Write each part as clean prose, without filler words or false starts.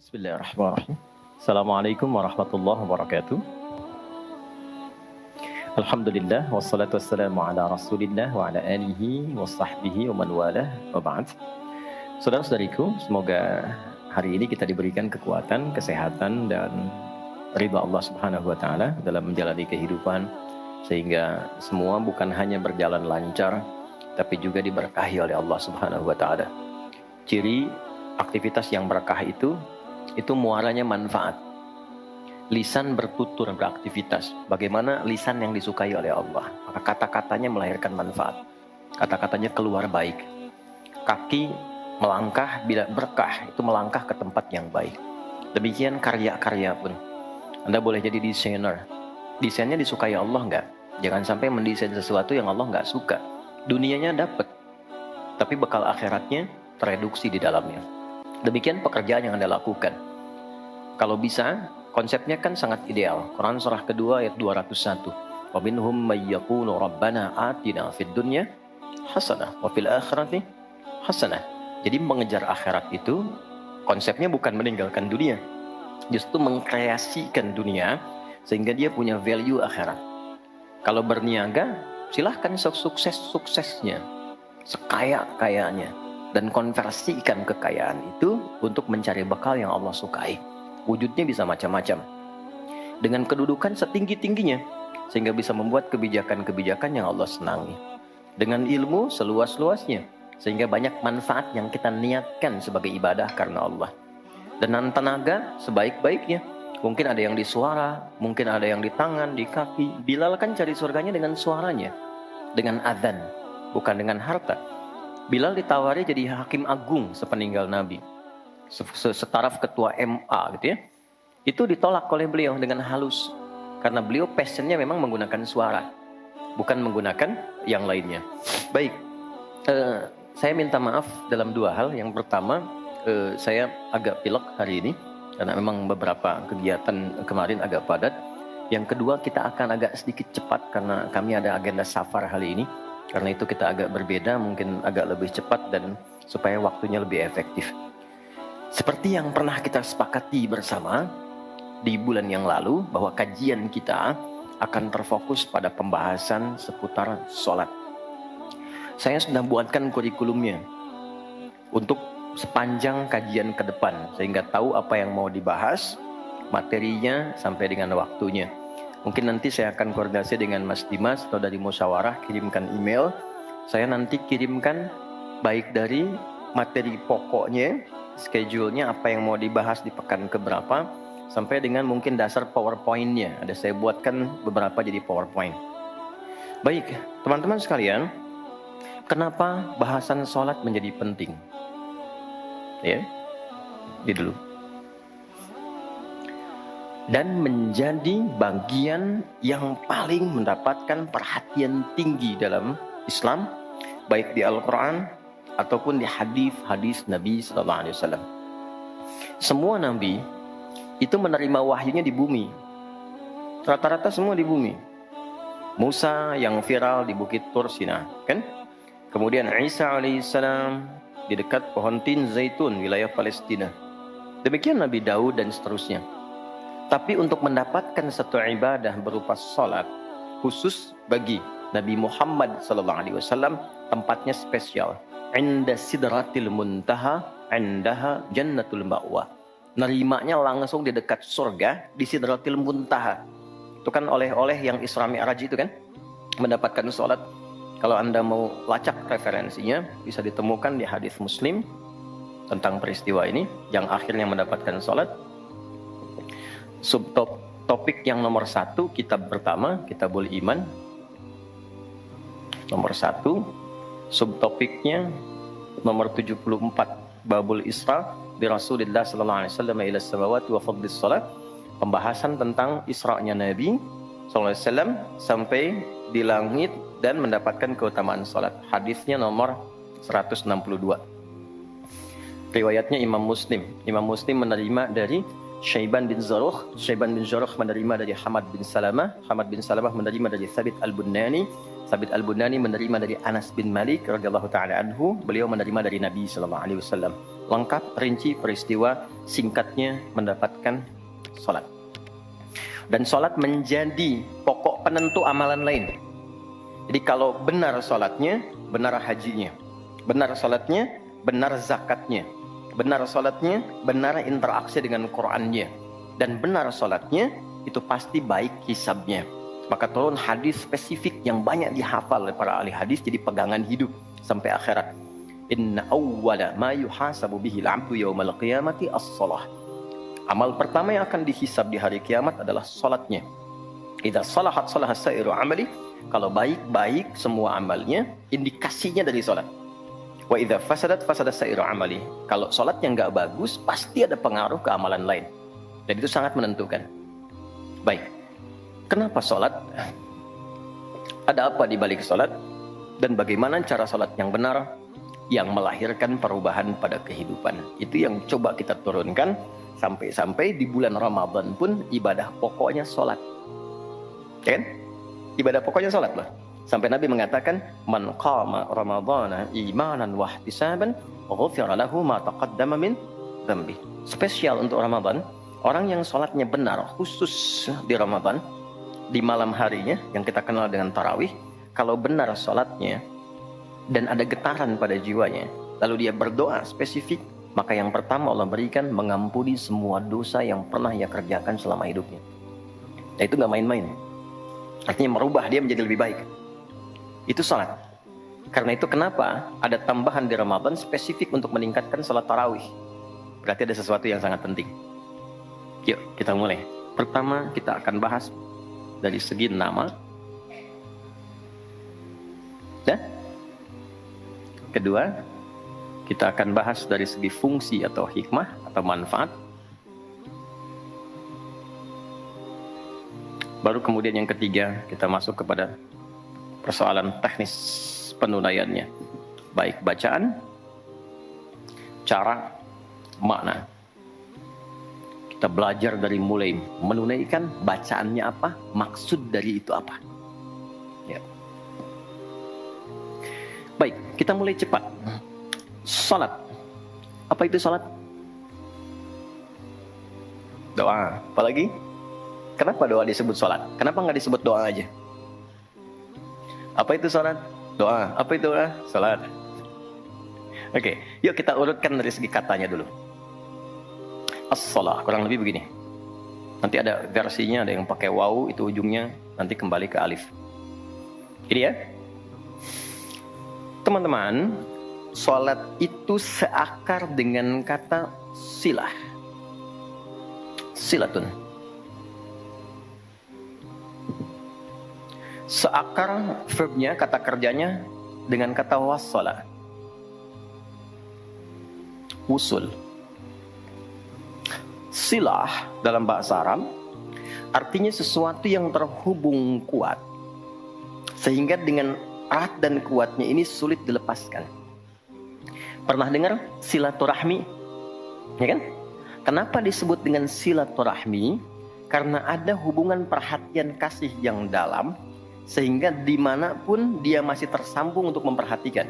Bismillahirrahmanirrahim. Assalamualaikum warahmatullahi wabarakatuh. Alhamdulillah wassalatu wassalamu ala Rasulillah wa ala alihi wa sahbihi wa man walah wa ba'd. Saudara-saudariku, semoga hari ini kita diberikan kekuatan, kesehatan dan ridha Allah Subhanahu wa taala dalam menjalani kehidupan sehingga semua bukan hanya berjalan lancar tapi juga diberkahi oleh Allah Subhanahu wa taala. Ciri aktivitas yang berkah itu muaranya manfaat. Lisan bertutur beraktivitas. Bagaimana lisan yang disukai oleh Allah? Maka kata-katanya melahirkan manfaat. Kata-katanya keluar baik. Kaki melangkah bila berkah, itu melangkah ke tempat yang baik. Demikian karya-karya pun. Anda boleh jadi desainer. Desainnya disukai Allah enggak? Jangan sampai mendesain sesuatu yang Allah enggak suka. Dunianya dapat, tapi bekal akhiratnya tereduksi di dalamnya. Demikian pekerjaan yang Anda lakukan. Kalau bisa, konsepnya kan sangat ideal. Quran surah kedua ayat 201. Wa minhum may yaqulu rabbana atina fid dunya hasanah wa fil akhirati hasanah. Jadi mengejar akhirat itu konsepnya bukan meninggalkan dunia. Justru mengkreasikan dunia sehingga dia punya value akhirat. Kalau berniaga, silahkan sukses-suksesnya, sekaya-kayanya, dan konversikan kekayaan itu untuk mencari bekal yang Allah sukai. Wujudnya bisa macam-macam. Dengan kedudukan setinggi-tingginya, sehingga bisa membuat kebijakan-kebijakan yang Allah senangi. Dengan ilmu seluas-luasnya, sehingga banyak manfaat yang kita niatkan sebagai ibadah karena Allah. Dengan tenaga sebaik-baiknya. Mungkin ada yang di suara, mungkin ada yang di tangan, di kaki. Bilal kan cari surganya dengan suaranya, dengan adzan, bukan dengan harta. Bilal ditawari jadi hakim agung sepeninggal Nabi, setaraf ketua MA gitu ya. Itu ditolak oleh beliau dengan halus, karena beliau passionnya memang menggunakan suara, bukan menggunakan yang lainnya. Baik, saya minta maaf dalam dua hal. Yang pertama, saya agak pilek hari ini karena memang beberapa kegiatan kemarin agak padat. Yang kedua, kita akan agak sedikit cepat karena kami ada agenda safar hari ini. Karena itu kita agak berbeda, mungkin agak lebih cepat dan supaya waktunya lebih efektif. Seperti yang pernah kita sepakati bersama di bulan yang lalu, bahwa kajian kita akan terfokus pada pembahasan seputar sholat. Saya sudah buatkan kurikulumnya untuk sepanjang kajian ke depan, sehingga tahu apa yang mau dibahas, materinya sampai dengan waktunya. Mungkin nanti saya akan koordinasi dengan Mas Dimas atau dari musyawarah, kirimkan email. Saya nanti kirimkan baik dari materi pokoknya, schedule-nya apa yang mau dibahas di pekan keberapa, sampai dengan mungkin dasar PowerPoint-nya. Ada saya buatkan beberapa jadi PowerPoint. Baik, teman-teman sekalian, kenapa bahasan sholat menjadi penting? Ya, ini dulu. Dan menjadi bagian yang paling mendapatkan perhatian tinggi dalam Islam, baik di Al-Quran ataupun di hadis-hadis Nabi SAW. Semua Nabi itu menerima wahyunya di bumi. Rata-rata semua di bumi. Musa yang viral di Bukit Tur Sina, kan? Kemudian Isa alaihissalam di dekat pohon tin zaitun, wilayah Palestina. Demikian Nabi Daud dan seterusnya. Tapi untuk mendapatkan satu ibadah berupa sholat khusus bagi Nabi Muhammad SAW, tempatnya spesial. Inda sidratil muntaha, indaha jannatul ma'wa. Nerimanya langsung di dekat surga, di sidratil muntaha. Itu kan oleh-oleh yang Isra Mi'raj itu kan, mendapatkan sholat. Kalau Anda mau lacak referensinya, bisa ditemukan di hadis Muslim tentang peristiwa ini, yang akhirnya mendapatkan sholat. Subtopik yang nomor 1, kitab pertama, Kitabul Iman. Nomor 1, subtopiknya nomor 74, Babul Isra bi Rasulillah sallallahu alaihi wasallam ila samawati wa fadlis salat. Pembahasan tentang Isra-nya Nabi sallallahu alaihi wasallam sampai di langit dan mendapatkan keutamaan salat. Hadisnya nomor 162. Riwayatnya Imam Muslim. Imam Muslim menerima dari Syaiban bin Zarukh menerima dari Hamad bin Salamah menerima dari Thabit Al-Bunani menerima dari Anas bin Malik radhiyallahu taala anhu, beliau menerima dari Nabi sallallahu alaihi wasallam. Lengkap rinci peristiwa singkatnya mendapatkan salat. Dan salat menjadi pokok penentu amalan lain. Jadi kalau benar salatnya, benar hajinya. Benar salatnya, benar zakatnya. Benar salatnya, benar interaksi dengan Qur'annya. Dan benar salatnya, itu pasti baik hisabnya. Maka turun hadis spesifik yang banyak dihafal oleh para ahli hadis jadi pegangan hidup sampai akhirat. Inna awwala ma yuhasabu bihi al-'abdu yawmal qiyamati as-shalah. Amal pertama yang akan dihisab di hari kiamat adalah salatnya. Idza salahat salaha sa'iru amali. Kalau baik-baik semua amalnya, indikasinya dari salat. Wa idza fasadat fasada sa'iru amali. Kalau salatnya enggak bagus, pasti ada pengaruh ke amalan lain. Dan itu sangat menentukan. Baik. Kenapa salat? Ada apa di balik salat? Dan bagaimana cara salat yang benar yang melahirkan perubahan pada kehidupan? Itu yang coba kita turunkan sampai di bulan Ramadan pun ibadah pokoknya salat. Kan? Ibadah pokoknya salat loh. Sampai Nabi mengatakan, "Man qama Ramadhana imanan wa ihtisaban, ghufira lahu ma taqaddama min dzambi." Spesial untuk Ramadan, orang yang salatnya benar khusus di Ramadan, di malam harinya yang kita kenal dengan tarawih, kalau benar salatnya dan ada getaran pada jiwanya, lalu dia berdoa spesifik, maka yang pertama Allah berikan mengampuni semua dosa yang pernah ia kerjakan selama hidupnya. Nah, itu nggak main-main. Artinya merubah dia menjadi lebih baik. Itu salat. Karena itu kenapa ada tambahan di Ramadan spesifik untuk meningkatkan salat tarawih. Berarti ada sesuatu yang sangat penting. Yuk kita mulai. Pertama kita akan bahas dari segi nama. Ya? Kedua, kita akan bahas dari segi fungsi atau hikmah atau manfaat. Baru kemudian yang ketiga kita masuk kepada persoalan teknis penunaiannya. Baik bacaan, cara, makna. Kita belajar dari mulai menunaikan bacaannya apa, maksud dari itu apa. Ya. Baik, kita mulai cepat. Salat. Apa itu salat? Doa. Apalagi? Kenapa doa disebut salat? Kenapa nggak disebut doa aja? Apa itu salat? Doa. Apa itu doa? Salat. Oke, yuk kita urutkan dari segi katanya dulu. As-salah, kurang lebih begini. Nanti ada versinya, ada yang pakai waw, itu ujungnya nanti kembali ke alif. Ini ya. Teman-teman, salat itu seakar dengan kata silah. Silatun. Seakar verbnya, kata kerjanya dengan kata wassala. Usul. Silah dalam bahasa Arab artinya sesuatu yang terhubung kuat, sehingga dengan erat dan kuatnya ini sulit dilepaskan. Pernah dengar silaturahmi? Ya kan? Kenapa disebut dengan silaturahmi? Karena ada hubungan perhatian kasih yang dalam, sehingga dimanapun dia masih tersambung untuk memperhatikan.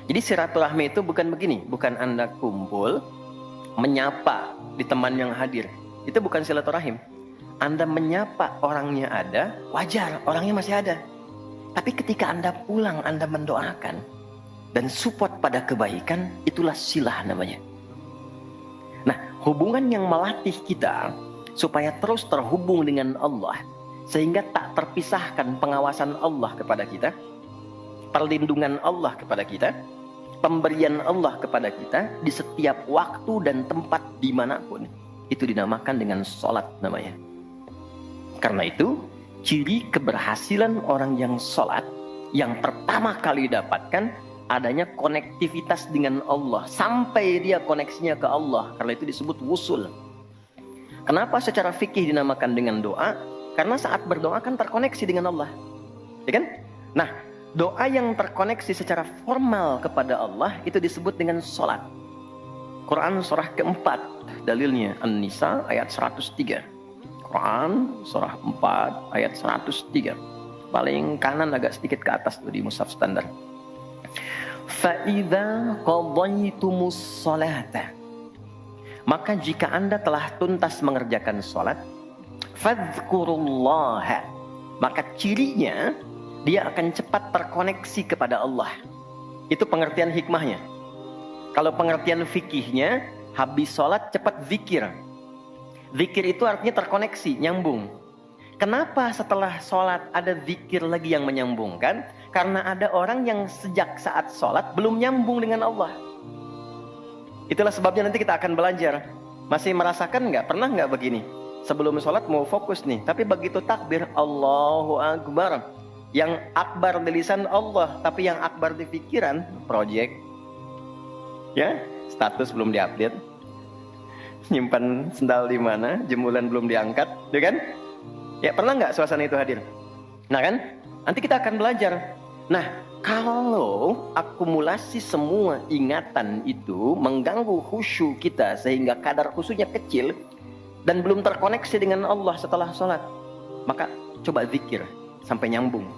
Jadi silaturahmi itu bukan begini, bukan Anda kumpul menyapa di teman yang hadir. Itu bukan silaturahim. Anda menyapa orangnya ada, wajar, orangnya masih ada. Tapi ketika Anda pulang, Anda mendoakan dan support pada kebaikan, itulah silah namanya. Nah, hubungan yang melatih kita supaya terus terhubung dengan Allah, sehingga tak terpisahkan pengawasan Allah kepada kita, perlindungan Allah kepada kita, pemberian Allah kepada kita di setiap waktu dan tempat dimanapun, itu dinamakan dengan sholat namanya. Karena itu, ciri keberhasilan orang yang sholat, yang pertama kali dapatkan adanya konektivitas dengan Allah, sampai dia koneksinya ke Allah. Karena itu disebut wusul. Kenapa secara fikih dinamakan dengan doa? Karena saat berdoa kan terkoneksi dengan Allah, ya kan? Nah, doa yang terkoneksi secara formal kepada Allah itu disebut dengan sholat. Quran surah keempat, dalilnya An-Nisa ayat 103. Quran surah 4 ayat 103. Paling kanan agak sedikit ke atas tuh di mushaf standar. Fa'idza qadaytumus salata, maka jika Anda telah tuntas mengerjakan salat, fadhkurullaha, maka cirinya dia akan cepat terkoneksi kepada Allah. Itu pengertian hikmahnya. Kalau pengertian fikihnya, habis sholat cepat zikir. Zikir itu artinya terkoneksi, nyambung. Kenapa setelah sholat ada zikir lagi yang menyambungkan? Karena ada orang yang sejak saat sholat belum nyambung dengan Allah. Itulah sebabnya nanti kita akan belajar. Masih merasakan nggak? Pernah nggak begini? Sebelum sholat mau fokus nih, tapi begitu takbir Allahu Akbar, yang akbar di lisan Allah, tapi yang akbar di pikiran, project. Ya, status belum diupdate, nyimpan sendal di mana, jemuran belum diangkat, ya kan? Ya, pernah nggak suasana itu hadir? Nah kan, nanti kita akan belajar. Nah, kalau akumulasi semua ingatan itu mengganggu khusyuk kita sehingga kadar khusyuknya kecil dan belum terkoneksi dengan Allah setelah sholat, maka coba zikir sampai nyambung.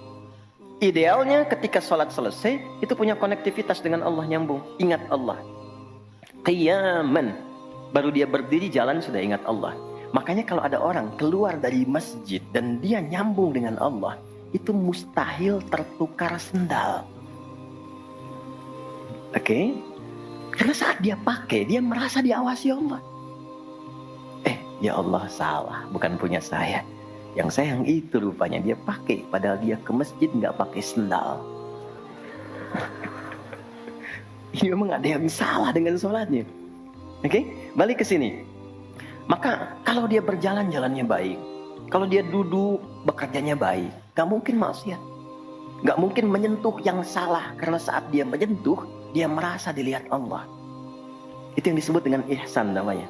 Idealnya ketika sholat selesai, itu punya konektivitas dengan Allah, nyambung. Ingat Allah. Qiyaman. Baru dia berdiri jalan sudah ingat Allah. Makanya kalau ada orang keluar dari masjid dan dia nyambung dengan Allah, itu mustahil tertukar sendal. Oke? Karena saat dia pakai, dia merasa diawasi Allah. Ya Allah, salah. Bukan punya saya. Yang saya yang itu rupanya dia pakai, padahal dia ke masjid nggak pakai sendal. Ini memang ada yang salah dengan sholatnya. Oke, balik ke sini. Maka kalau dia berjalan jalannya baik, kalau dia duduk bekerjanya baik, nggak mungkin maksiat, nggak mungkin menyentuh yang salah, karena saat dia menyentuh dia merasa dilihat Allah. Itu yang disebut dengan ihsan namanya.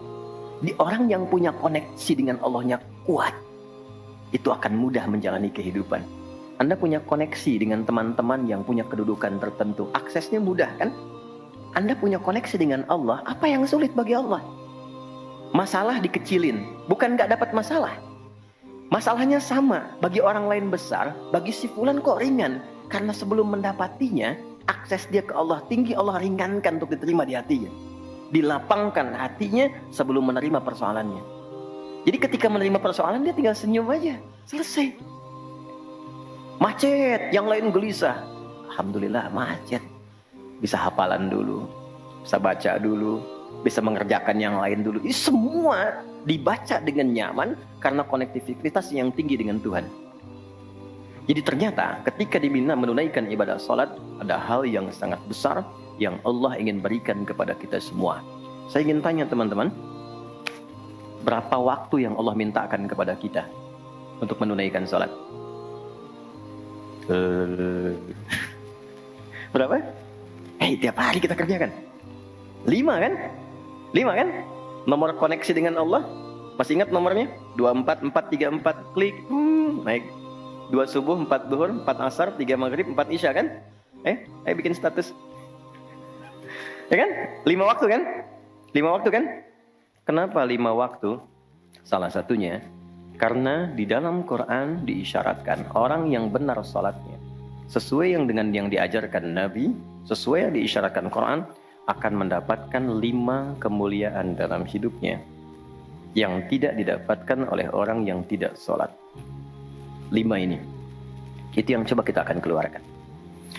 Di orang yang punya koneksi dengan Allahnya kuat, itu akan mudah menjalani kehidupan. Anda punya koneksi dengan teman-teman yang punya kedudukan tertentu, aksesnya mudah kan? Anda punya koneksi dengan Allah, apa yang sulit bagi Allah? Masalah dikecilin, bukan gak dapat masalah. Masalahnya sama, bagi orang lain besar, bagi si fulan kok ringan. Karena sebelum mendapatinya, akses dia ke Allah tinggi, Allah ringankan untuk diterima di hatinya. Dilapangkan hatinya sebelum menerima persoalannya. Jadi ketika menerima persoalan dia tinggal senyum aja, selesai. Macet, yang lain gelisah. Alhamdulillah macet. Bisa hafalan dulu, bisa baca dulu, bisa mengerjakan yang lain dulu. Ini semua dibaca dengan nyaman karena konektivitas yang tinggi dengan Tuhan. Jadi ternyata ketika diminta menunaikan ibadah salat, ada hal yang sangat besar yang Allah ingin berikan kepada kita semua. Saya ingin tanya teman-teman, berapa waktu yang Allah mintakan kepada kita untuk menunaikan salat? Berapa? Tiap hari kita kerjakan. 5 kan? 5 kan? Nomor koneksi dengan Allah. Masih ingat nomornya? 24434 klik. Naik. 2 subuh, 4 duhur, 4 asar, 3 maghrib, 4 isya kan? Ayo bikin status. Ya kan? 5 waktu kan? 5 waktu kan? Kenapa 5 waktu? Salah satunya karena di dalam Quran diisyaratkan orang yang benar salatnya sesuai dengan yang diajarkan Nabi, sesuai yang diisyaratkan Quran, akan mendapatkan 5 kemuliaan dalam hidupnya yang tidak didapatkan oleh orang yang tidak salat. 5 ini. Itu yang coba kita akan keluarkan.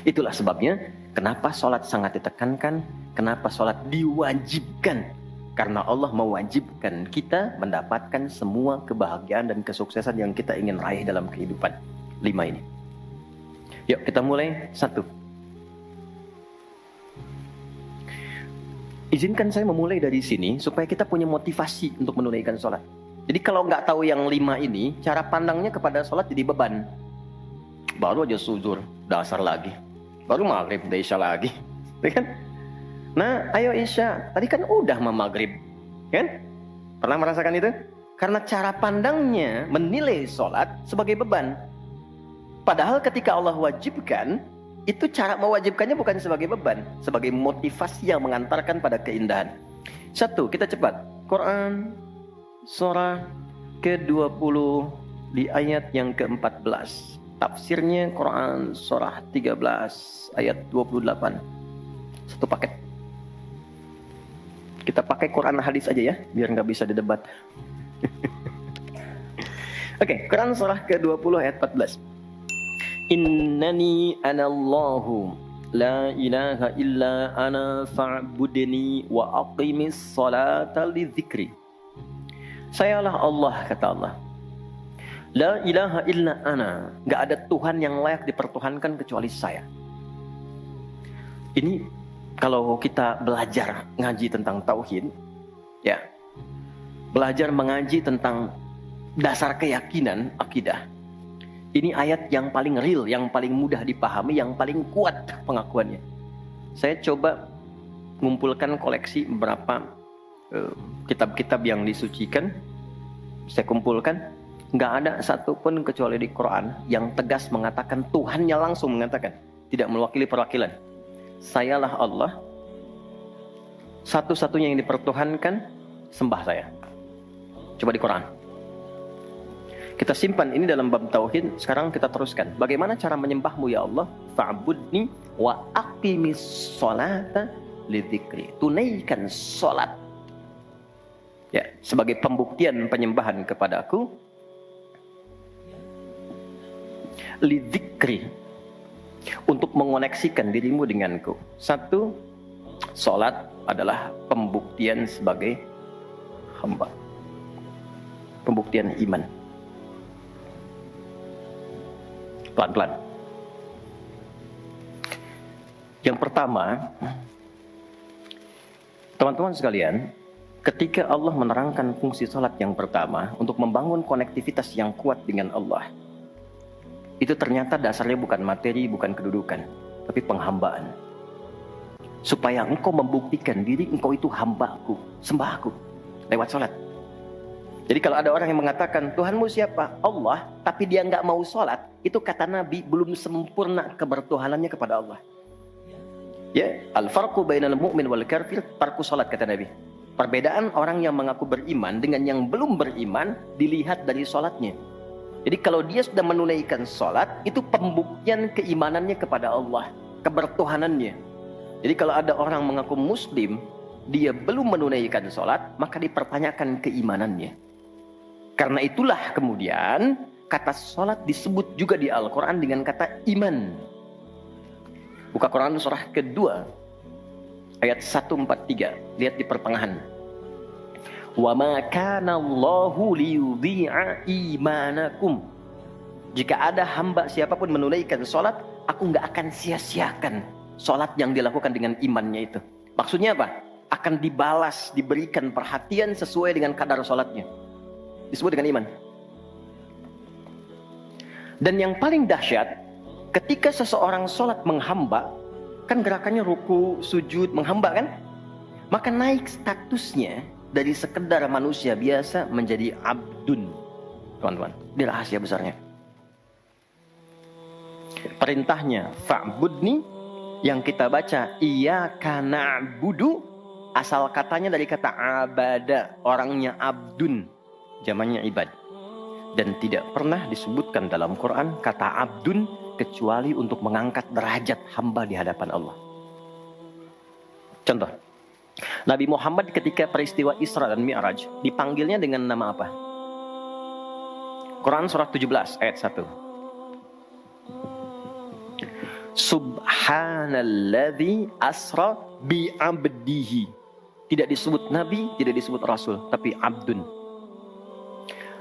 Itulah sebabnya kenapa salat sangat ditekankan, kenapa salat diwajibkan. Karena Allah mewajibkan kita mendapatkan semua kebahagiaan dan kesuksesan yang kita ingin raih dalam kehidupan. 5 ini. Yuk kita mulai. 1. Izinkan saya memulai dari sini supaya kita punya motivasi untuk menunaikan sholat. Jadi kalau nggak tahu yang 5 ini, cara pandangnya kepada sholat jadi beban. Baru aja sujud, dasar lagi. Baru maghrib, udah isya lagi. Ya kan? Nah, ayo isya. Tadi kan udah mau maghrib. Kan? Pernah merasakan itu? Karena cara pandangnya menilai sholat sebagai beban. Padahal ketika Allah wajibkan, itu cara mewajibkannya bukan sebagai beban, sebagai motivasi yang mengantarkan pada keindahan. Satu, kita cepat. Quran surah ke-20 di ayat yang ke-14. Tafsirnya Quran surah 13 ayat 28. Satu paket. Kita pakai Quran hadis aja ya, biar nggak bisa didebat. Oke, Quran surah ke-20 ayat 14. Innani anallahu la ilaha illa ana fa'budni wa aqimis salata li dzikri. Sayalah Allah, kata Allah. La ilaha illa ana. Gak ada Tuhan yang layak dipertuhankan kecuali saya. Ini kalau kita belajar ngaji tentang tauhid, ya, belajar mengaji tentang dasar keyakinan, akidah. Ini ayat yang paling real, yang paling mudah dipahami, yang paling kuat pengakuannya. Saya coba mengumpulkan koleksi beberapa kitab-kitab yang disucikan. Saya kumpulkan, nggak ada satupun kecuali di Quran yang tegas mengatakan, Tuhannya langsung mengatakan, tidak mewakili perwakilan. Sayalah Allah, satu-satunya yang dipertuhankan, sembah saya. Coba di Quran. Kita simpan ini dalam bab tauhid. Sekarang kita teruskan. Bagaimana cara menyembahmu ya Allah? Fa'budni wa aqimis sholata lidzikri. Tunaikan salat. Ya, sebagai pembuktian penyembahan kepadaku. Lidzikri. Untuk mengoneksikan dirimu denganku. Satu, salat adalah pembuktian sebagai hamba. Pembuktian iman. Pelan-pelan. Yang pertama, teman-teman sekalian, ketika Allah menerangkan fungsi salat yang pertama untuk membangun konektivitas yang kuat dengan Allah, itu ternyata dasarnya bukan materi, bukan kedudukan, tapi penghambaan. Supaya engkau membuktikan diri engkau itu hambaku, sembahku, lewat salat. Jadi kalau ada orang yang mengatakan, Tuhanmu siapa? Allah, tapi dia nggak mau sholat, itu kata Nabi, belum sempurna kebertuhanannya kepada Allah. Ya, al-farqu bainal mu'min wal kafir, tarku sholat, kata Nabi. Perbedaan orang yang mengaku beriman dengan yang belum beriman, dilihat dari sholatnya. Jadi kalau dia sudah menunaikan sholat, itu pembuktian keimanannya kepada Allah, kebertuhanannya. Jadi kalau ada orang mengaku muslim, dia belum menunaikan sholat, maka dipertanyakan keimanannya. Karena itulah kemudian kata sholat disebut juga di Al-Quran dengan kata iman. Buka Quran surah kedua ayat 143. Lihat di pertengahan. Wa ma kana Allahu liyudhi'a imanakum. Jika ada hamba siapapun menunaikan sholat, aku nggak akan sia-siakan sholat yang dilakukan dengan imannya itu. Maksudnya apa? Akan dibalas, diberikan perhatian sesuai dengan kadar sholatnya. Disebut dengan iman. Dan yang paling dahsyat, ketika seseorang sholat menghamba, kan gerakannya ruku, sujud, menghamba kan? Maka naik statusnya dari sekedar manusia biasa menjadi abdun. Teman-teman, ini rahasia besarnya. Perintahnya, fa'budni, yang kita baca, iyyaka na'budu, asal katanya dari kata abada, orangnya abdun. Zamannya ibad. Dan tidak pernah disebutkan dalam Quran kata abdun kecuali untuk mengangkat derajat hamba di hadapan Allah. Contoh, Nabi Muhammad ketika peristiwa Isra dan Mi'raj dipanggilnya dengan nama apa? Quran surah 17 ayat 1. Subhanalladzi asra bi'abdihi. Tidak disebut nabi, tidak disebut rasul, tapi abdun.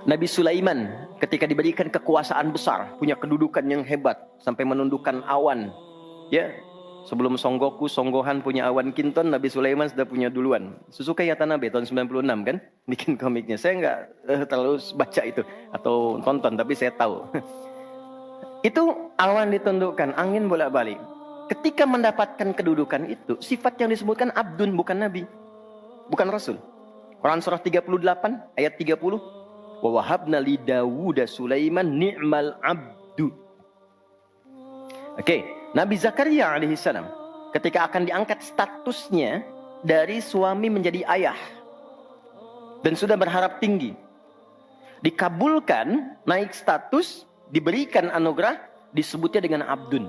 Nabi Sulaiman ketika diberikan kekuasaan besar, punya kedudukan yang hebat sampai menundukkan awan. Ya, sebelum Son Goku, Son Gohan punya awan kinton, Nabi Sulaiman sudah punya duluan. Suzuki Yatanabe tahun 96 kan, bikin komiknya. Saya nggak terlalu baca itu atau tonton, tapi saya tahu. Itu awan ditundukkan, angin bolak-balik. Ketika mendapatkan kedudukan itu, sifat yang disebutkan abdun, bukan nabi, bukan rasul. Quran surah 38 ayat 30. Wa wahabna li Dawuda Sulaiman ni'mal abdu. Oke, Nabi Zakaria alaihissalam ketika akan diangkat statusnya dari suami menjadi ayah dan sudah berharap tinggi, dikabulkan, naik status, diberikan anugerah, disebutnya dengan abdun.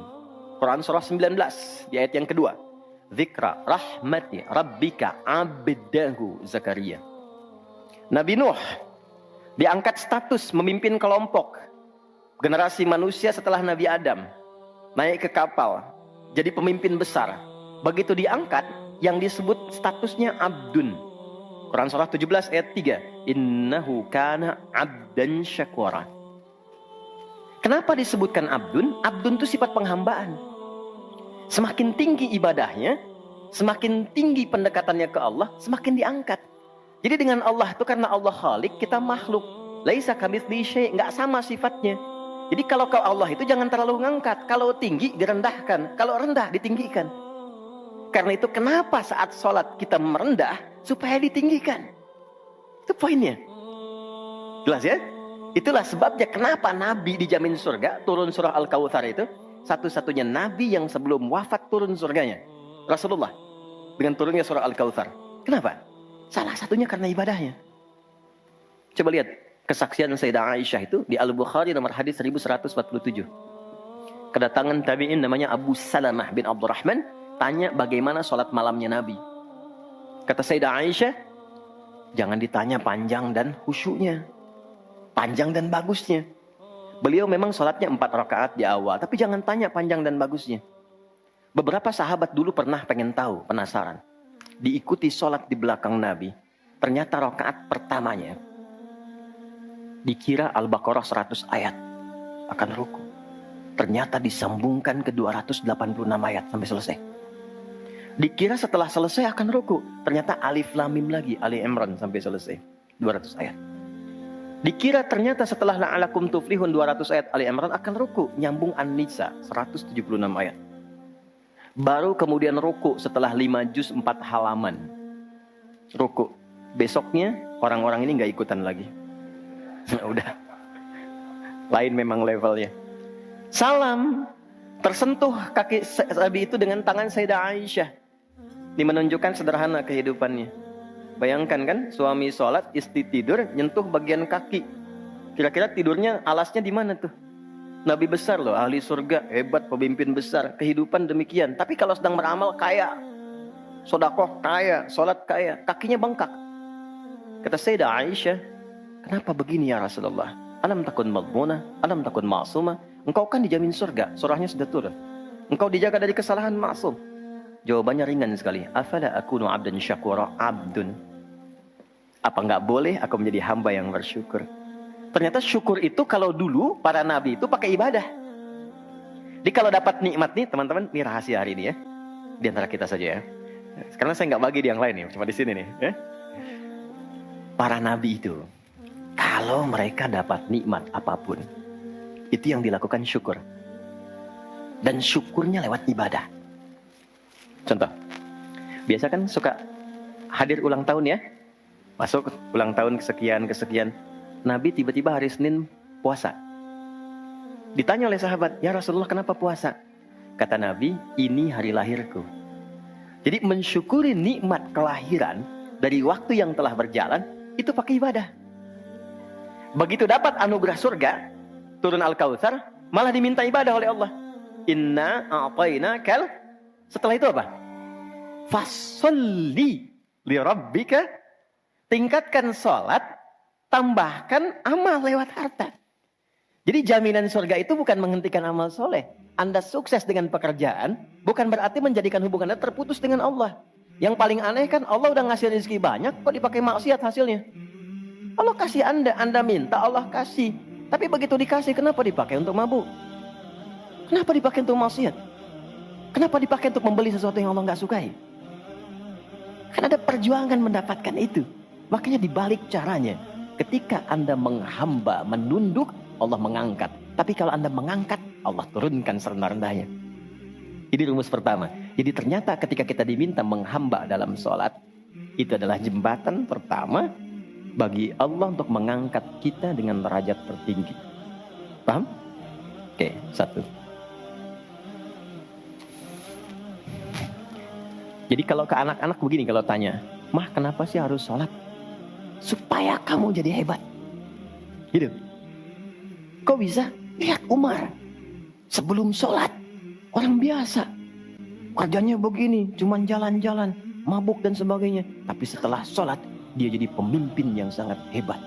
Quran surah 19 di ayat yang kedua. Dzikra rahmati rabbika abdahu Zakaria. Nabi Nuh diangkat status memimpin kelompok generasi manusia setelah Nabi Adam, naik ke kapal, jadi pemimpin besar. Begitu diangkat, yang disebut statusnya abdun. Quran surah 17 ayat 3. Innahu kana abdan syakura. Kenapa disebutkan abdun? Abdun itu sifat penghambaan. Semakin tinggi ibadahnya, semakin tinggi pendekatannya ke Allah, semakin diangkat. Jadi dengan Allah itu, karena Allah Khalik, kita makhluk. Laisa kamitslihi syai', enggak sama sifatnya. Jadi kalau ke Allah itu jangan terlalu ngangkat. Kalau tinggi direndahkan, kalau rendah ditinggikan. Karena itu kenapa saat sholat kita merendah supaya ditinggikan. Itu poinnya. Jelas ya? Itulah sebabnya kenapa Nabi dijamin surga, turun surah Al-Kautsar itu. Satu-satunya Nabi yang sebelum wafat turun surganya. Rasulullah. Dengan turunnya surah Al-Kautsar. Kenapa? Salah satunya karena ibadahnya. Coba lihat kesaksian Sayyidah Aisyah itu di Al-Bukhari nomor hadis 1147. Kedatangan tabi'in namanya Abu Salamah bin Abdurrahman, tanya bagaimana sholat malamnya Nabi. Kata Sayyidah Aisyah, jangan ditanya panjang dan khusyuknya, panjang dan bagusnya. Beliau memang sholatnya 4 rakaat di awal, tapi jangan tanya panjang dan bagusnya. Beberapa sahabat dulu pernah pengen tahu, penasaran. Diikuti sholat di belakang Nabi, ternyata rakaat pertamanya dikira Al-Baqarah 100 ayat akan ruku. Ternyata disambungkan ke 286 ayat sampai selesai. Dikira setelah selesai akan ruku, ternyata Alif Lam Mim lagi, Ali Imran sampai selesai 200 ayat. Dikira ternyata setelah La'alakum Tuflihun 200 ayat Ali Imran akan ruku, nyambung An-Nisa 176 ayat. Baru kemudian ruku setelah 5 juz 4 halaman. Ruku. Besoknya orang-orang ini nggak ikutan lagi. Udah. Lain memang levelnya. Salam. Tersentuh kaki Nabi itu dengan tangan Sayyidah Aisyah. Ini menunjukkan sederhana kehidupannya. Bayangkan kan, suami sholat, istri tidur, nyentuh bagian kaki. Kira-kira tidurnya alasnya di mana tuh? Nabi besar loh, ahli surga, hebat, pemimpin besar. Kehidupan demikian. Tapi kalau sedang beramal kaya, sodakoh kaya, sholat kaya, kakinya bengkak. Kata Sayyidah Aisyah, kenapa begini ya Rasulullah? Alam takun madmunah, alam takun ma'sumah. Engkau kan dijamin surga, surahnya sudah turun. Engkau dijaga dari kesalahan maksum. Jawabannya ringan sekali. Afala akunu abdan syakura, abdun. Apa enggak boleh aku menjadi hamba yang bersyukur? Ternyata syukur itu kalau dulu para nabi itu pakai ibadah. Jadi kalau dapat nikmat nih teman-teman, ini rahasia hari ini ya. Di antara kita saja ya. Karena saya nggak bagi di yang lain nih, cuma di sini nih. Ya. Para nabi itu, kalau mereka dapat nikmat apapun, itu yang dilakukan syukur. Dan syukurnya lewat ibadah. Contoh, biasa kan suka hadir ulang tahun ya. Masuk ulang tahun kesekian. Nabi tiba-tiba hari Senin puasa. Ditanya oleh sahabat, ya Rasulullah kenapa puasa? Kata Nabi, ini hari lahirku. Jadi mensyukuri nikmat kelahiran dari waktu yang telah berjalan, itu pakai ibadah. Begitu dapat anugerah surga, turun Al-Kautsar, malah diminta ibadah oleh Allah. Inna a'tainakal. Setelah itu apa? Fasholli li rabbika. Tingkatkan sholat, tambahkan amal lewat harta. Jadi jaminan surga itu bukan menghentikan amal soleh. Anda sukses dengan pekerjaan, bukan berarti menjadikan hubungan Anda terputus dengan Allah. Yang paling aneh kan Allah udah ngasih rezeki banyak, kok dipakai maksiat hasilnya? Allah kasih Anda minta, Allah kasih. Tapi begitu dikasih, kenapa dipakai untuk mabuk? Kenapa dipakai untuk maksiat? Kenapa dipakai untuk membeli sesuatu yang Allah nggak sukai? Kan ada perjuangan mendapatkan itu. Makanya dibalik caranya, ketika Anda menghamba, menunduk, Allah mengangkat. Tapi kalau Anda mengangkat, Allah turunkan serendah-rendahnya. Ini rumus pertama. Jadi ternyata ketika kita diminta menghamba dalam sholat, itu adalah jembatan pertama bagi Allah untuk mengangkat kita dengan derajat tertinggi. Paham? Oke, 1. Jadi kalau ke anak-anak begini kalau tanya, "Mah, kenapa sih harus sholat?" Supaya kamu jadi hebat. Gitu. Kok bisa? Lihat Umar. Sebelum sholat, orang biasa. Kerjanya begini, cuman jalan-jalan, mabuk dan sebagainya. Tapi setelah sholat, dia jadi pemimpin yang sangat hebat.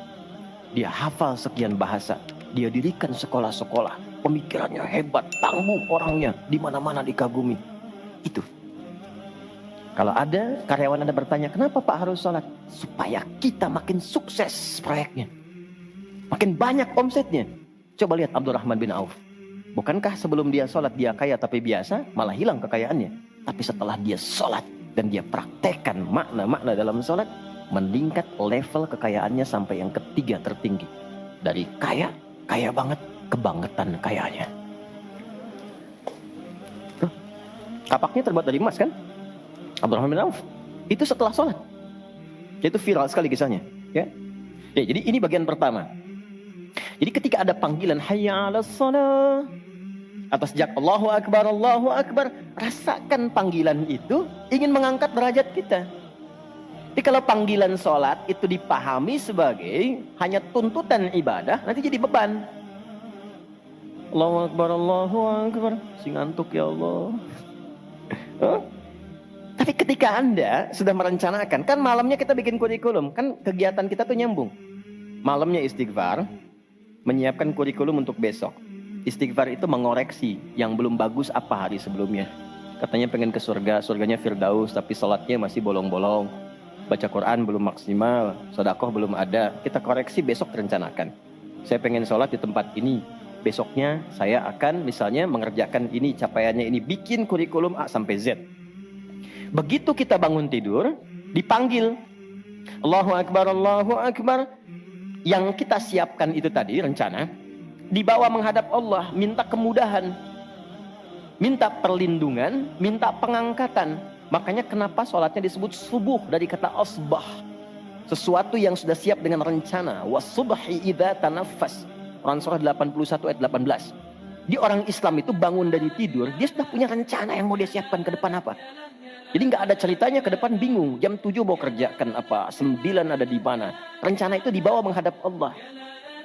Dia hafal sekian bahasa. Dia dirikan sekolah-sekolah. Pemikirannya hebat, tangguh orangnya. Di mana-mana dikagumi. Itu. Kalau ada karyawan Anda bertanya, kenapa Pak harus sholat? Supaya kita makin sukses proyeknya. Makin banyak omsetnya. Coba lihat Abdurrahman bin Auf. Bukankah sebelum dia sholat dia kaya tapi biasa, malah hilang kekayaannya. Tapi setelah dia sholat dan dia praktekkan makna-makna dalam sholat, meningkat level kekayaannya sampai yang ketiga tertinggi. Dari kaya banget, kebangetan kayanya. Tuh, kapaknya terbuat dari emas kan? Abdurrahman bin Auf. Itu setelah sholat. Itu viral sekali kisahnya. Ya, jadi ini bagian pertama. Jadi ketika ada panggilan hayya 'alas shalah, atas jak Allahu Akbar, rasakan panggilan itu ingin mengangkat derajat kita. Jadi kalau panggilan sholat itu dipahami sebagai hanya tuntutan ibadah, nanti jadi beban. Allahu Akbar, si ngantuk ya Allah. Tapi ketika Anda sudah merencanakan, kan malamnya kita bikin kurikulum, kan kegiatan kita tuh nyambung. Malamnya istighfar, menyiapkan kurikulum untuk besok. Istighfar itu mengoreksi yang belum bagus apa hari sebelumnya. Katanya pengen ke surga, surganya Firdaus, tapi sholatnya masih bolong-bolong. Baca Quran belum maksimal, sedekah belum ada. Kita koreksi besok direncanakan. Saya pengen sholat di tempat ini. Besoknya saya akan misalnya mengerjakan ini, capaiannya ini. Bikin kurikulum A sampai Z. Begitu kita bangun tidur, dipanggil. Allahu Akbar. Yang kita siapkan itu tadi, rencana. Dibawa menghadap Allah, minta kemudahan. Minta perlindungan, minta pengangkatan. Makanya kenapa sholatnya disebut subuh dari kata asbah. Sesuatu yang sudah siap dengan rencana. Wasubhi idza tanaffas. Quran surah 81 ayat 18. Di orang Islam itu bangun dari tidur, dia sudah punya rencana yang mau dia siapkan ke depan apa. Jadi nggak ada ceritanya ke depan bingung. Jam 7 mau kerjakan apa, 9 ada di mana. Rencana itu dibawa menghadap Allah.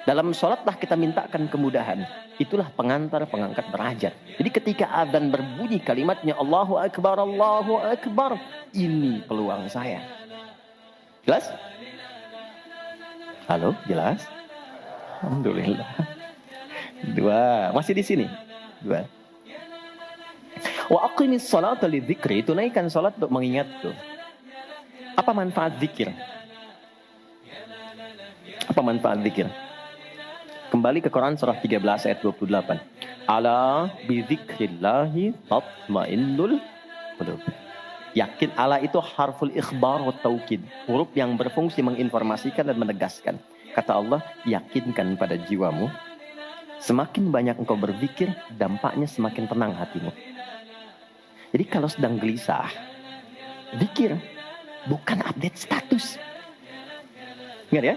Dalam sholatlah kita mintakan kemudahan. Itulah pengantar pengangkat derajat. Jadi ketika azan berbunyi kalimatnya Allahu Akbar. Ini peluang saya. Jelas? Halo, jelas? Alhamdulillah. 2, masih di sini. 2. Wa aqimis sholata lidzikri, tunaikan sholat untuk mengingatku. Apa manfaat zikir? Apa manfaat zikir? Kembali ke Quran surah 13 ayat 28. Ala bizikrillahi tatmainnul qulub. Yakin, ala itu harful ikhbar wa taukid. Huruf yang berfungsi menginformasikan dan menegaskan. Kata Allah, yakinkan pada jiwamu. Semakin banyak engkau berzikir, dampaknya semakin tenang hatimu. Jadi kalau sedang gelisah, zikir, bukan update status. Ingat ya?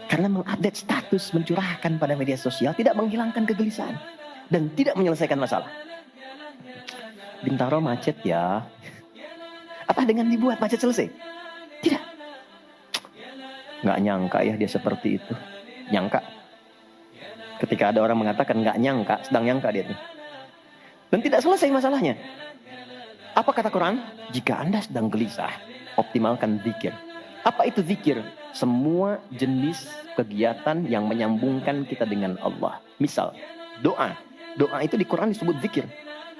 Karena mengupdate status, mencurahkan pada media sosial tidak menghilangkan kegelisahan dan tidak menyelesaikan masalah. Bintaro macet ya. Apa dengan dibuat macet selesai? Tidak. Nggak nyangka ya dia seperti itu. Nyangka. Ketika ada orang mengatakan nggak nyangka, sedang nyangka dia tuh. Dan tidak selesai masalahnya. Apa kata Quran? Jika Anda sedang gelisah, optimalkan zikir. Apa itu zikir? Semua jenis kegiatan yang menyambungkan kita dengan Allah. Misal, doa. Doa itu di Quran disebut zikir.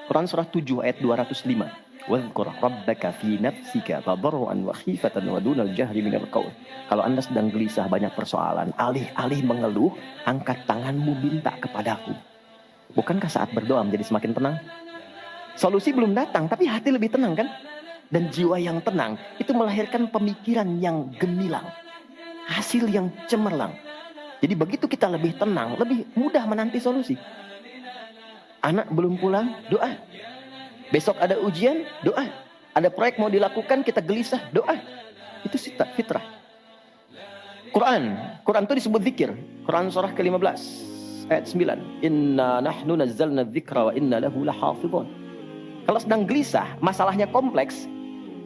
Quran surah 7 ayat 205. Wadhkur rabbaka fi nafsika tadarruan wa khifatan wa dunal jahri minal qaul. Kalau Anda sedang gelisah banyak persoalan, alih-alih mengeluh, angkat tanganmu minta kepadaku. Bukankah saat berdoa menjadi semakin tenang? Solusi belum datang, tapi hati lebih tenang kan? Dan jiwa yang tenang itu melahirkan pemikiran yang gemilang. Hasil yang cemerlang. Jadi begitu kita lebih tenang, lebih mudah menanti solusi. Anak belum pulang, doa. Besok ada ujian, doa. Ada proyek mau dilakukan, kita gelisah, doa. Itu fitrah. Quran itu disebut zikir. Quran surah ke-15 ayat 9. Inna nahnu nazzalna dzikra wa inna lahu lahafidhun. Kalau sedang gelisah, masalahnya kompleks,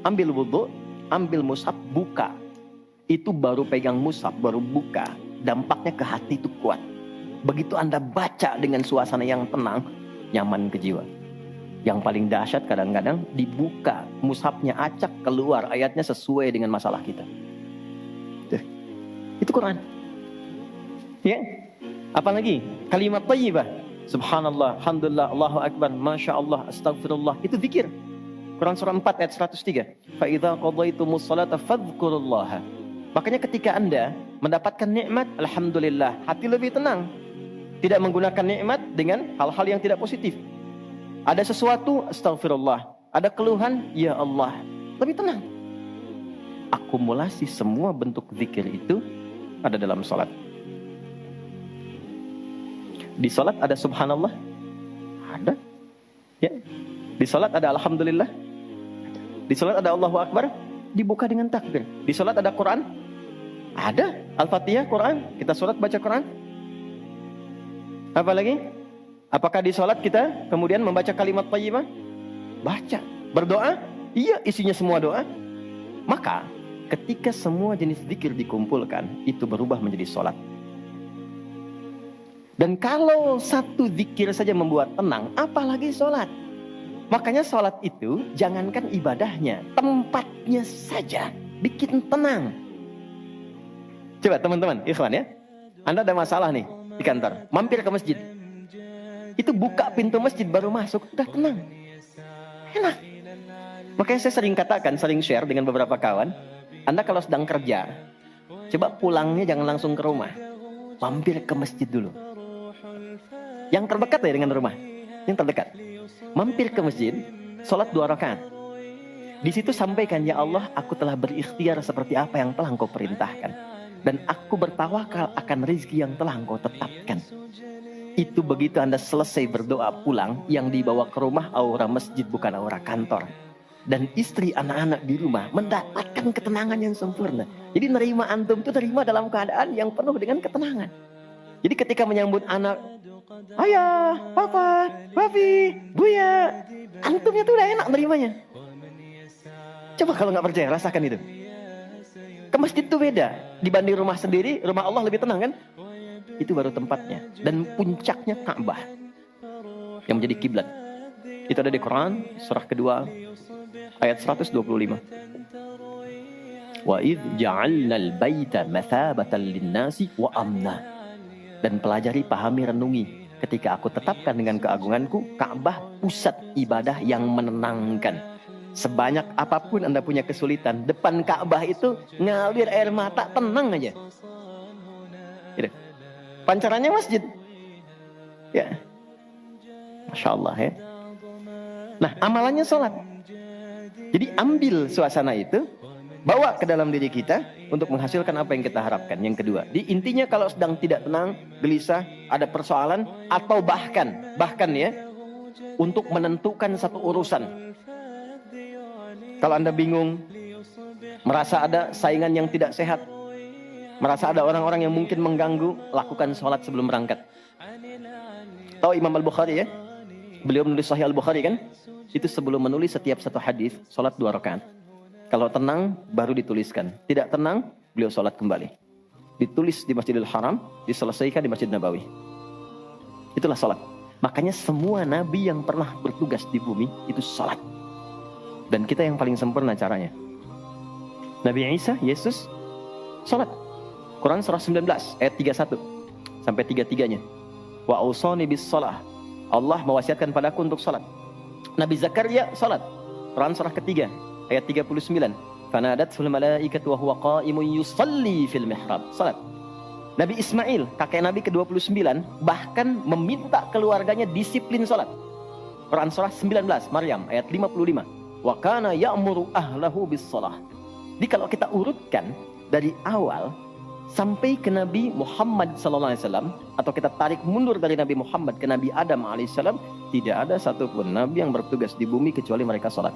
ambil wudhu, ambil mushaf, buka. Itu baru pegang mushaf, baru buka. Dampaknya ke hati itu kuat. Begitu Anda baca dengan suasana yang tenang, nyaman ke jiwa. Yang paling dahsyat kadang-kadang dibuka mushafnya, acak keluar ayatnya sesuai dengan masalah kita. Tuh. Itu Quran. Ya. Apalagi kalimat thayyibah. Subhanallah, alhamdulillah, Allahu akbar, masya Allah, astagfirullah. Itu zikir. Quran surah 4 ayat 103. Fa idza qadaytumus salata fadhkurullaha. Makanya ketika Anda mendapatkan nikmat, alhamdulillah, hati lebih tenang. Tidak menggunakan nikmat dengan hal-hal yang tidak positif. Ada sesuatu, astagfirullah. Ada keluhan, ya Allah. Lebih tenang. Akumulasi semua bentuk zikir itu ada dalam salat. Di salat ada subhanallah? Ada. Ya. Di salat ada alhamdulillah? Di salat ada Allahu akbar? Dibuka dengan takbir. Di salat ada Quran? Ada. Al-Fatihah, Quran. Kita salat baca Quran. Apa lagi? Apakah di salat kita kemudian membaca kalimat thayyibah? Baca. Berdoa? Iya, isinya semua doa. Maka ketika semua jenis zikir dikumpulkan, itu berubah menjadi salat. Dan kalau satu zikir saja membuat tenang, apalagi salat. Makanya salat itu jangankan ibadahnya, tempatnya saja bikin tenang. Coba teman-teman, ikhwan ya. Anda ada masalah nih di kantor, mampir ke masjid. Itu buka pintu masjid baru masuk, udah tenang. Enak. Makanya saya sering katakan, sering share dengan beberapa kawan, Anda kalau sedang kerja, coba pulangnya jangan langsung ke rumah. Mampir ke masjid dulu. Yang terdekat ya dengan rumah. Yang terdekat. Mampir ke masjid, sholat 2 rakaat. Di situ sampaikan, ya Allah, aku telah berikhtiar seperti apa yang telah Engkau perintahkan. Dan aku bertawakal akan rezeki yang telah Engkau tetapkan. Itu begitu Anda selesai berdoa pulang, yang dibawa ke rumah aura masjid bukan aura kantor. Dan istri anak-anak di rumah mendapatkan ketenangan yang sempurna. Jadi nerima antum itu terima dalam keadaan yang penuh dengan ketenangan. Jadi ketika menyambut anak, ayah, papa, papi, buya, antumnya tuh udah enak nerimanya. Coba kalau nggak percaya, rasakan itu. Ke masjid tuh beda. Dibanding rumah sendiri, rumah Allah lebih tenang kan? Itu baru tempatnya. Dan puncaknya Ka'bah yang menjadi kiblat. Itu ada di Quran surah kedua ayat 125. Wa idh ja'alnal baita mathabatan linnasi wa amna. Dan pelajari, pahami, renungi. Ketika aku tetapkan dengan keagunganku, Ka'bah pusat ibadah yang menenangkan. Sebanyak apapun Anda punya kesulitan, depan Ka'bah itu ngalir air mata, tenang aja. Gitu. Pancarannya masjid. Ya. Masya Allah ya. Nah, amalannya sholat. Jadi ambil suasana itu, bawa ke dalam diri kita untuk menghasilkan apa yang kita harapkan. Yang kedua, intinya kalau sedang tidak tenang, gelisah, ada persoalan, atau bahkan ya, untuk menentukan satu urusan. Kalau Anda bingung, merasa ada saingan yang tidak sehat, merasa ada orang-orang yang mungkin mengganggu, lakukan sholat sebelum berangkat. Tahu Imam Al-Bukhari ya? Beliau menulis Sahih Al-Bukhari kan? Itu sebelum menulis setiap satu hadis, sholat 2 rakaat. Kalau tenang, baru dituliskan. Tidak tenang, beliau sholat kembali. Ditulis di Masjidil Haram, diselesaikan di Masjid Nabawi. Itulah sholat. Makanya semua nabi yang pernah bertugas di bumi, itu sholat. Dan kita yang paling sempurna caranya. Nabi Isa, Yesus, sholat. Quran surah 19 ayat 31 sampai 33-nya. Wa ausani bis shalah. Allah mewasiatkan padaku untuk salat. Nabi Zakaria salat. Quran surah ketiga ayat 39. Fanadatul malaikatu wa huwa qa'imun yusalli fil mihrab. Salat. Nabi Ismail, kakek Nabi ke-29, bahkan meminta keluarganya disiplin salat. Quran surah 19 Maryam ayat 55. Wa kana ya'muru ahlahu bis shalah. Jadi kalau kita urutkan dari awal sampai ke Nabi Muhammad SAW, atau kita tarik mundur dari Nabi Muhammad ke Nabi Adam AS, tidak ada satupun Nabi yang bertugas di bumi kecuali mereka salat.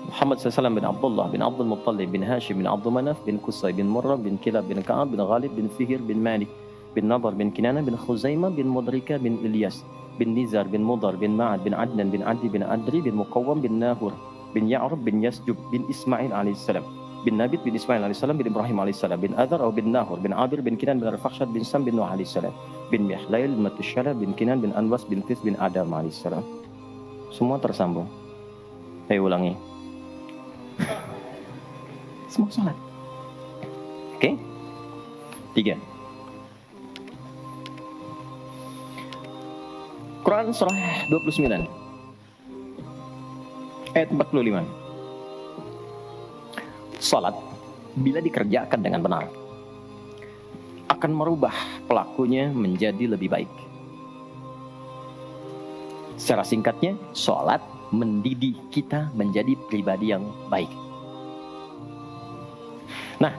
Muhammad SAW bin Abdullah bin Abdul Muttalib bin Hashim bin Abdul Manaf bin Qusay bin Murrah bin Kilab bin Ka'ab bin Ghalib bin Fihir bin Malik bin Nadar bin Kinana bin Khuzaimah bin Mudrika bin Ilyas bin Nizar bin Mudar bin Ma'ad bin Adnan bin Adi bin Adri bin Muqawwam bin Nahur bin Ya'rub bin Yasjub bin Ismail alaihissalam, bin Nabit bin Ismail alaihissalam, bin Ibrahim alaihissalam, bin Adhar atau bin Nahur, bin Abir bin Kinan bin Arfakhshad bin Sam bin Nuh alaihissalam, bin Mihlail bin Matushala bin Kinan bin Anwas bin Tis bin Adam alaihissalam. Semua tersambung. Ayo ulangi. Semua salat. Oke? 3. Quran surah 29 ayat 45. Salat bila dikerjakan dengan benar akan merubah pelakunya menjadi lebih baik. Secara singkatnya, salat mendidik kita menjadi pribadi yang baik. Nah,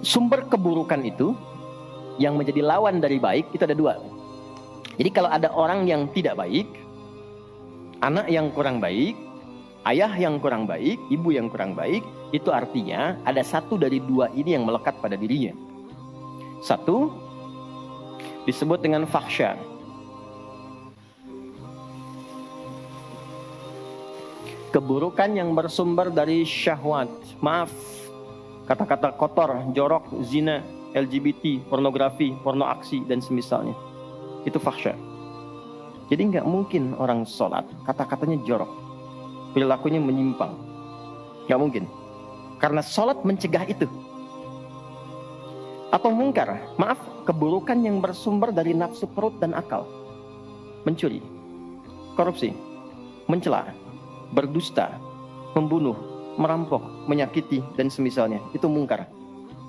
sumber keburukan itu yang menjadi lawan dari baik itu ada 2. Jadi kalau ada orang yang tidak baik, anak yang kurang baik, ayah yang kurang baik, ibu yang kurang baik, itu artinya ada satu dari 2 ini yang melekat pada dirinya. Satu disebut dengan fahsya. Keburukan yang bersumber dari syahwat, maaf, kata-kata kotor, jorok, zina, LGBT, pornografi, porno aksi, dan semisalnya. Itu fahsya. Jadi nggak mungkin orang sholat kata-katanya jorok, perilakunya menyimpang. Nggak mungkin. Karena sholat mencegah itu. Atau mungkar, maaf, keburukan yang bersumber dari nafsu perut dan akal. Mencuri, korupsi, mencela, berdusta, membunuh, merampok, menyakiti, dan semisalnya. Itu mungkar.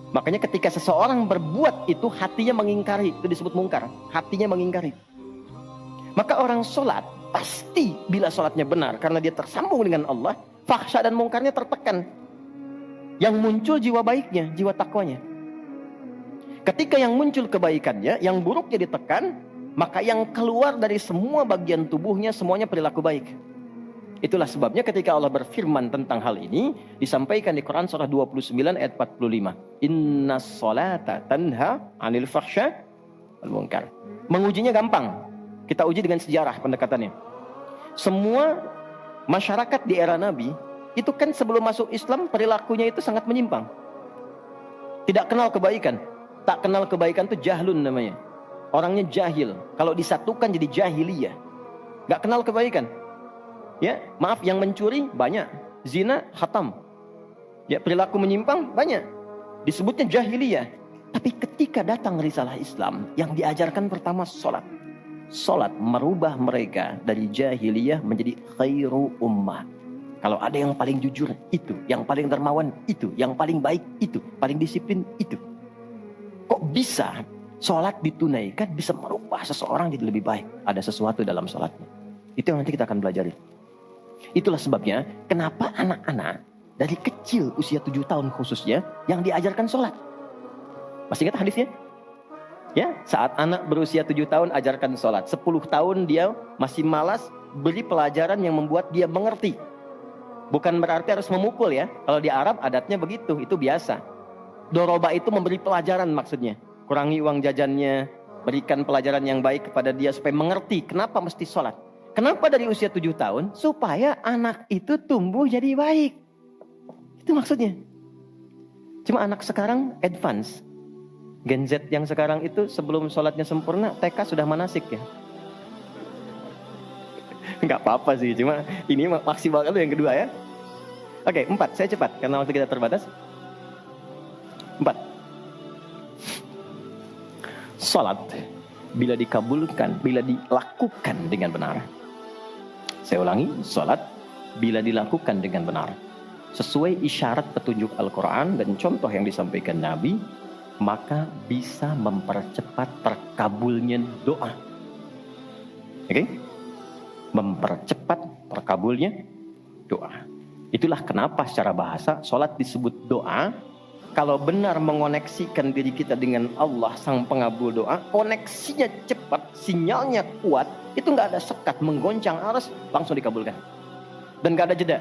Makanya ketika seseorang berbuat itu hatinya mengingkari, itu disebut mungkar, hatinya mengingkari. Maka orang sholat pasti bila sholatnya benar karena dia tersambung dengan Allah, fahsya dan mungkarnya tertekan. Yang muncul jiwa baiknya, jiwa takwanya. Ketika yang muncul kebaikannya, yang buruknya ditekan, maka yang keluar dari semua bagian tubuhnya semuanya perilaku baik. Itulah sebabnya ketika Allah berfirman tentang hal ini disampaikan di Quran surah 29 ayat 45. Innas sholata tanha 'anil fahsya wal munkar. Mengujinya gampang. Kita uji dengan sejarah pendekatannya. Semua masyarakat di era Nabi itu kan sebelum masuk Islam perilakunya itu sangat menyimpang. Tidak kenal kebaikan. Tak kenal kebaikan itu jahlun namanya. Orangnya jahil. Kalau disatukan jadi jahiliyah. Gak kenal kebaikan. Ya, maaf, yang mencuri banyak, zina hatam. Ya, perilaku menyimpang banyak. Disebutnya jahiliyah. Tapi ketika datang risalah Islam, yang diajarkan pertama salat. Salat merubah mereka dari jahiliyah menjadi khairu ummah. Kalau ada yang paling jujur itu, yang paling dermawan itu, yang paling baik itu, paling disiplin itu. Kok bisa salat ditunaikan bisa merubah seseorang jadi lebih baik? Ada sesuatu dalam salatnya. Itu yang nanti kita akan pelajari. Itulah sebabnya kenapa anak-anak dari kecil usia 7 tahun khususnya yang diajarkan sholat. Masih ingat hadisnya? Ya, saat anak berusia 7 tahun ajarkan sholat. 10 tahun dia masih malas, beri pelajaran yang membuat dia mengerti. Bukan berarti harus memukul ya. Kalau di Arab adatnya begitu, itu biasa. Doroba itu memberi pelajaran maksudnya. Kurangi uang jajannya, berikan pelajaran yang baik kepada dia supaya mengerti kenapa mesti sholat. Kenapa dari usia 7 tahun? Supaya anak itu tumbuh jadi baik. Itu maksudnya. Cuma anak sekarang advance. Gen Z yang sekarang itu sebelum sholatnya sempurna, TK sudah manasik ya. Enggak apa-apa sih, cuma ini maksimal kalau yang kedua ya. Oke, 4, saya cepat karena waktu kita terbatas. 4. Sholat bila dikabulkan, bila dilakukan dengan benar. Saya ulangi, sholat bila dilakukan dengan benar sesuai isyarat petunjuk Al-Quran dan contoh yang disampaikan Nabi, maka bisa mempercepat terkabulnya doa. Oke? Mempercepat terkabulnya doa. Itulah kenapa secara bahasa sholat disebut doa. Kalau benar mengoneksikan diri kita dengan Allah sang pengabul doa, koneksinya cepat, sinyalnya kuat, itu nggak ada sekat, menggoncang aras, langsung dikabulkan. Dan nggak ada jeda.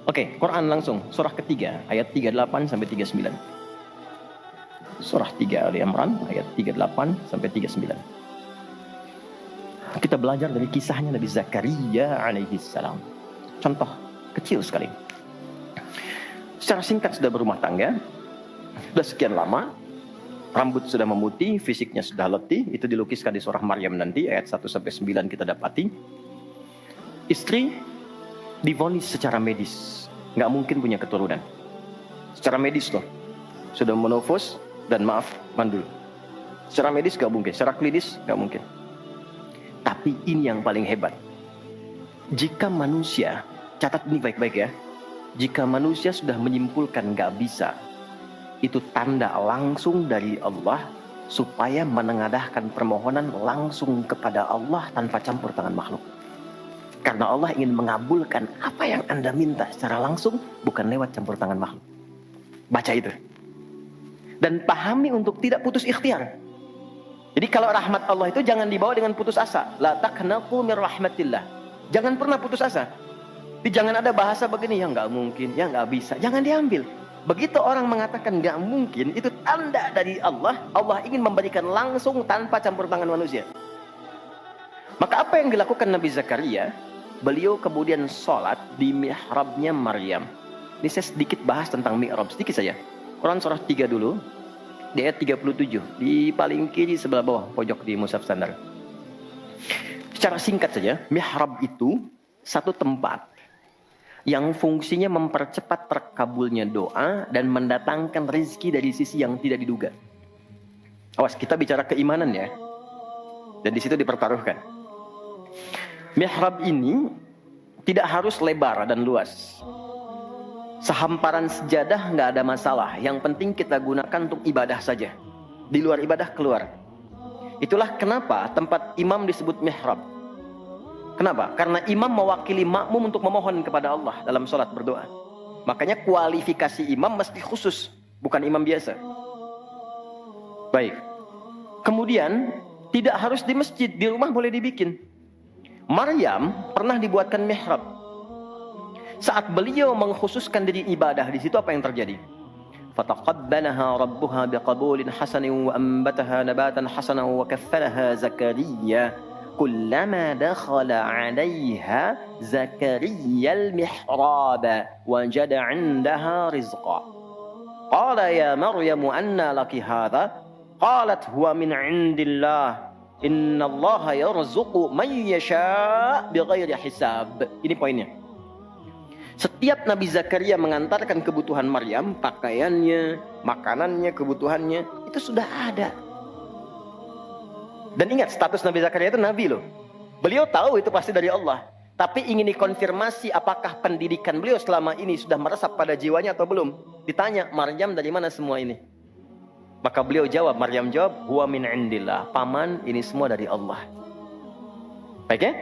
Oke, Quran langsung, surah ketiga, ayat 38 sampai 39. Surah 3 Ali Imran, ayat 38 sampai 39. Kita belajar dari kisahnya Nabi Zakaria alaihi salam. Contoh kecil sekali. Secara singkat sudah berumah tangga, sudah sekian lama, rambut sudah memutih, fisiknya sudah letih, itu dilukiskan di surah Maryam nanti, ayat 1-9 kita dapati. Istri divonis secara medis, nggak mungkin punya keturunan. Secara medis loh, sudah menofos dan maaf, mandul. Secara medis nggak mungkin, secara klinis nggak mungkin. Tapi ini yang paling hebat. Jika manusia, catat ini baik-baik ya, jika manusia sudah menyimpulkan nggak bisa, itu tanda langsung dari Allah supaya menengadahkan permohonan langsung kepada Allah tanpa campur tangan makhluk. Karena Allah ingin mengabulkan apa yang Anda minta secara langsung, bukan lewat campur tangan makhluk. Baca itu. Dan pahami untuk tidak putus ikhtiar. Jadi kalau rahmat Allah itu jangan dibawa dengan putus asa. La taqnatu min rahmatillah. Jangan pernah putus asa. Jadi jangan ada bahasa begini, ya nggak mungkin, ya nggak bisa. Jangan diambil. Begitu orang mengatakan nggak mungkin, itu tanda dari Allah. Allah ingin memberikan langsung tanpa campur tangan manusia. Maka apa yang dilakukan Nabi Zakaria? Beliau kemudian sholat di mihrabnya Maryam. Ini saya sedikit bahas tentang mihrab, sedikit saja. Quran surah 3 dulu, di ayat 37, di paling kiri sebelah bawah, pojok di mushaf standar. Secara singkat saja, mihrab itu satu tempat yang fungsinya mempercepat terkabulnya doa dan mendatangkan rezeki dari sisi yang tidak diduga. Awas, kita bicara keimanan ya. Dan di situ dipertaruhkan. Mihrab ini tidak harus lebar dan luas. Sehamparan sejadah nggak ada masalah. Yang penting kita gunakan untuk ibadah saja. Di luar ibadah keluar. Itulah kenapa tempat imam disebut mihrab. Kenapa? Karena imam mewakili makmum untuk memohon kepada Allah dalam sholat berdoa. Makanya kualifikasi imam mesti khusus, bukan imam biasa. Baik. Kemudian tidak harus di masjid, di rumah boleh dibikin. Maryam pernah dibuatkan mihrab. Saat beliau mengkhususkan diri ibadah, di situ apa yang terjadi? Fataqabbalaha rabbuha biqabulin hasanin wa ambataha nabatan hasanan wa kaffalaha Zakaria. Kullama dakhala 'alayha Zakaria al-mihrab wajada 'indaha rizqa. Qala ya Maryam anna laki hadha? Qalat huwa min 'indillah. Innallaha yarzuqu man yasha' bighairi hisab. Ini poinnya. Setiap Nabi Zakaria mengantarkan kebutuhan Maryam, pakaiannya, makanannya, kebutuhannya, itu sudah ada. Dan ingat, status Nabi Zakaria itu Nabi loh. Beliau tahu itu pasti dari Allah. Tapi ingin dikonfirmasi apakah pendidikan beliau selama ini sudah meresap pada jiwanya atau belum. Ditanya, Maryam dari mana semua ini? Maka beliau jawab, Maryam jawab, huwa min indillah. Paman, ini semua dari Allah. Baik ya?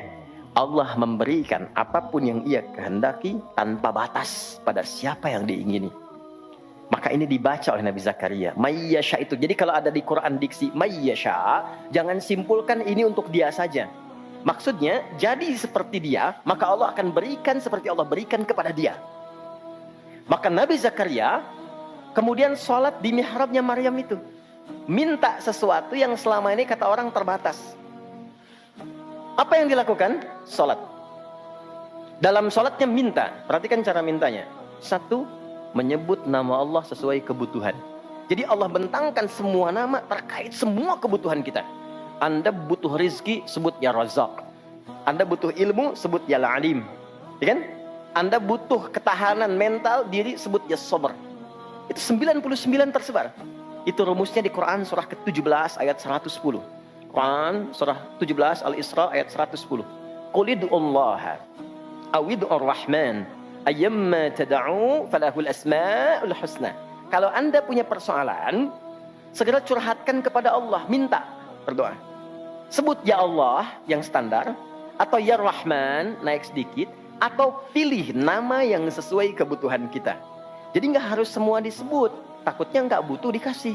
Allah memberikan apapun yang ia kehendaki tanpa batas pada siapa yang diingini. Maka ini dibaca oleh Nabi Zakaria. Mayyasha itu. Jadi kalau ada di Quran diksi mayyasha, jangan simpulkan ini untuk dia saja. Maksudnya, jadi seperti dia, maka Allah akan berikan seperti Allah berikan kepada dia. Maka Nabi Zakaria kemudian sholat di mihrabnya Maryam itu. Minta sesuatu yang selama ini kata orang terbatas. Apa yang dilakukan? Sholat. Dalam sholatnya minta. Perhatikan cara mintanya. Satu, menyebut nama Allah sesuai kebutuhan. Jadi Allah bentangkan semua nama terkait semua kebutuhan kita. Anda butuh rizki, sebut ya Razak. Anda butuh ilmu, sebut ya Alim. Ya kan? Anda butuh ketahanan mental diri, sebut ya Sabar. Itu 99 tersebar. Itu rumusnya di Quran surah ke-17 ayat 110. Quran surah 17 Al-Isra ayat 110. Qul id'ullaha aw id'ur rahman ayyamma tad'u falahul asmaul husna. Kalau Anda punya persoalan, segera curhatkan kepada Allah, minta, berdoa. Sebut ya Allah yang standar, atau ya Rahman naik sedikit, atau pilih nama yang sesuai kebutuhan kita. Jadi nggak harus semua disebut, takutnya nggak butuh dikasih.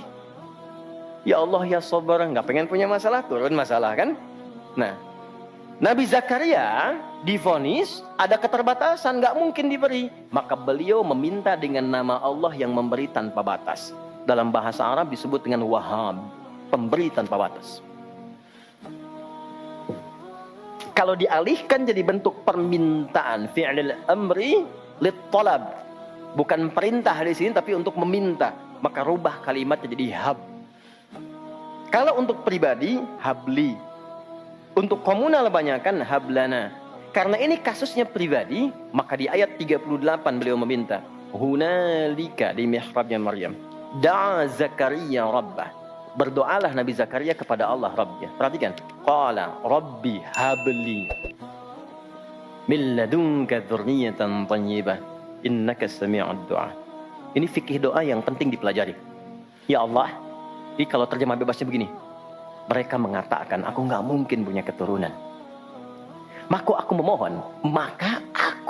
Ya Allah ya Sabar, nggak pengen punya masalah, turun masalah kan? Nah, Nabi Zakaria divonis ada keterbatasan, nggak mungkin diberi. Maka beliau meminta dengan nama Allah yang memberi tanpa batas. Dalam bahasa Arab disebut dengan Wahhab, pemberi tanpa batas. Kalau dialihkan jadi bentuk permintaan, fi'lil amri lit talab. Bukan perintah di sini tapi untuk meminta, maka rubah kalimatnya jadi hab. Kalau untuk pribadi, habli. Untuk komunal banyakkan hablana. Karena ini kasusnya pribadi, maka di ayat 38 beliau meminta, hunalika di mihrabnya Maryam, da'a Zakaria rabbah. Berdoalah Nabi Zakaria kepada Allah Rabbnya. Perhatikan, qala rabbi habli min ladunka dzurriyyatan thayyibah innaka sami'ud du'a. Ini fikih doa yang penting dipelajari. Ya Allah, jadi kalau terjemah bebasnya begini, mereka mengatakan aku nggak mungkin punya keturunan. Maka aku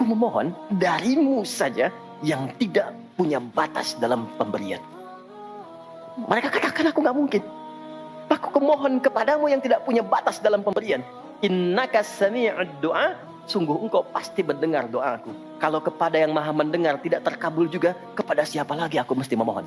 memohon darimu saja yang tidak punya batas dalam pemberian. Mereka katakan aku nggak mungkin. Aku memohon kepadamu yang tidak punya batas dalam pemberian. Innaka sami'ud du'a, sungguh engkau pasti mendengar doaku. Kalau kepada yang maha mendengar tidak terkabul juga, kepada siapa lagi aku mesti memohon?